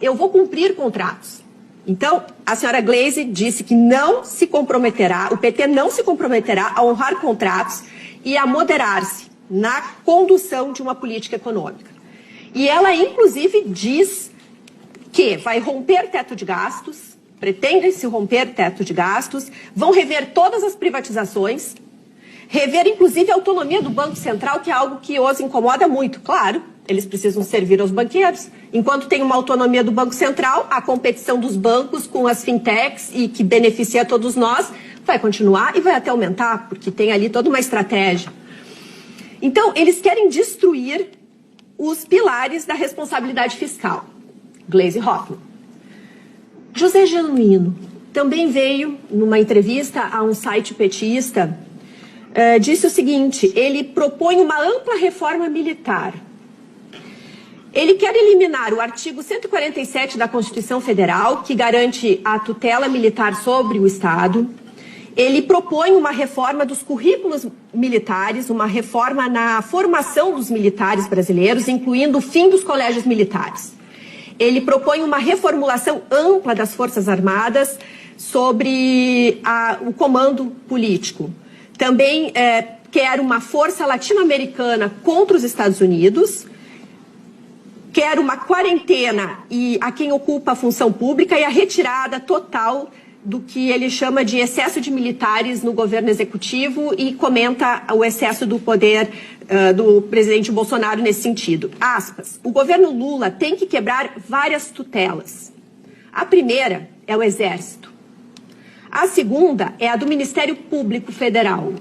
Eu vou cumprir contratos. Então, a senhora Gleisi disse que não se comprometerá, o PT não se comprometerá a honrar contratos e a moderar-se na condução de uma política econômica. E ela, inclusive, diz que vai romper teto de gastos, pretende-se romper teto de gastos, vão rever todas as privatizações, rever, inclusive, a autonomia do Banco Central, que é algo que os incomoda muito. Claro, eles precisam servir aos banqueiros. Enquanto tem uma autonomia do Banco Central, a competição dos bancos com as fintechs e que beneficia todos nós vai continuar e vai até aumentar, porque tem ali toda uma estratégia. Então, eles querem destruir os pilares da responsabilidade fiscal. Gleisi Hoffmann. José Genuíno também veio, numa entrevista a um site petista, disse o seguinte: ele propõe uma ampla reforma militar. Ele quer eliminar o artigo 147 da Constituição Federal, que garante a tutela militar sobre o Estado. Ele propõe uma reforma dos currículos militares, uma reforma na formação dos militares brasileiros, incluindo o fim dos colégios militares. Ele propõe uma reformulação ampla das Forças Armadas sobre o comando político. Também quer uma força latino-americana contra os Estados Unidos. Quer uma quarentena a quem ocupa a função pública e a retirada total do que ele chama de excesso de militares no governo executivo e comenta o excesso do poder do presidente Bolsonaro nesse sentido. Aspas, o governo Lula tem que quebrar várias tutelas. A primeira é o Exército. A segunda é a do Ministério Público Federal.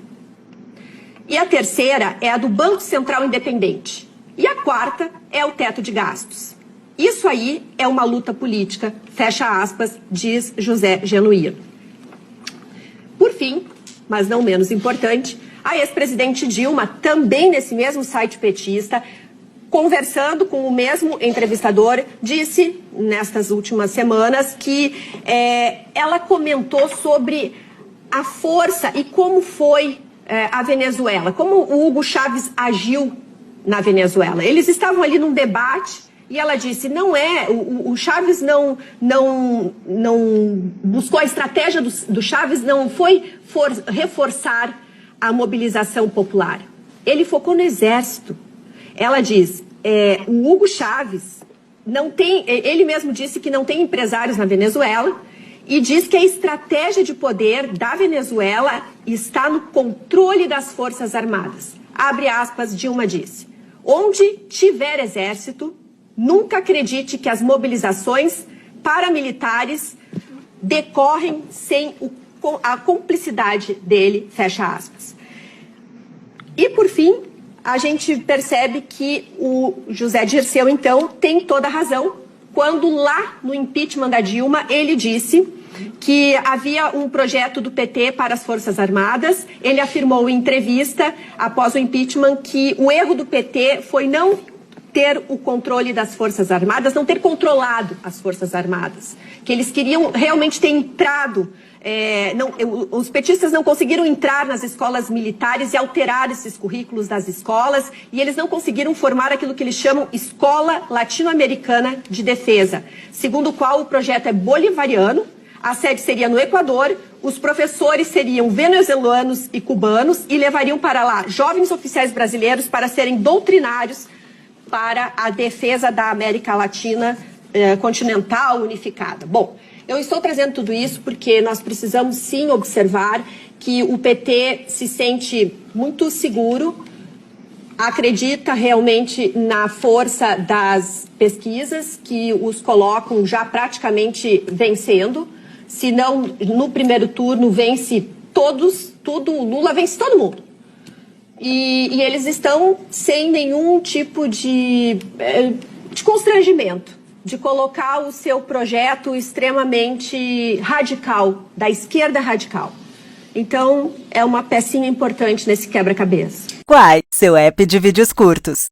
E a terceira é a do Banco Central Independente. E a quarta é o teto de gastos. Isso aí é uma luta política, fecha aspas, diz José Genuíno. Por fim, mas não menos importante, a ex-presidente Dilma, também nesse mesmo site petista, conversando com o mesmo entrevistador, disse nestas últimas semanas que ela comentou sobre a força e como foi a Venezuela, como o Hugo Chávez agiu na Venezuela. Eles estavam ali num debate e ela disse, o Chávez não buscou a estratégia do Chávez, não foi reforçar a mobilização popular. Ele focou no Exército. Ela diz, o Hugo Chávez não tem, ele mesmo disse que não tem empresários na Venezuela e diz que a estratégia de poder da Venezuela está no controle das Forças Armadas. Abre aspas, Dilma disse, onde tiver exército, nunca acredite que as mobilizações paramilitares decorrem sem a cumplicidade dele, fecha aspas. E, por fim, a gente percebe que o José Dirceu, então, tem toda a razão, quando lá no impeachment da Dilma, ele disse que havia um projeto do PT para as Forças Armadas. Ele afirmou em entrevista, após o impeachment, que o erro do PT foi não ter o controle das Forças Armadas, não ter controlado as Forças Armadas. Que eles queriam realmente ter entrado, os petistas não conseguiram entrar nas escolas militares e alterar esses currículos das escolas, e eles não conseguiram formar aquilo que eles chamam Escola Latino-Americana de Defesa, segundo o qual o projeto é bolivariano. A sede seria no Equador, os professores seriam venezuelanos e cubanos e levariam para lá jovens oficiais brasileiros para serem doutrinários para a defesa da América Latina continental unificada. Bom, eu estou trazendo tudo isso porque nós precisamos sim observar que o PT se sente muito seguro, acredita realmente na força das pesquisas que os colocam já praticamente vencendo. Se não, no primeiro turno vence tudo, o Lula vence todo mundo. E eles estão sem nenhum tipo de constrangimento de colocar o seu projeto extremamente radical, da esquerda radical. Então, é uma pecinha importante nesse quebra-cabeça. Quai, seu app de vídeos curtos.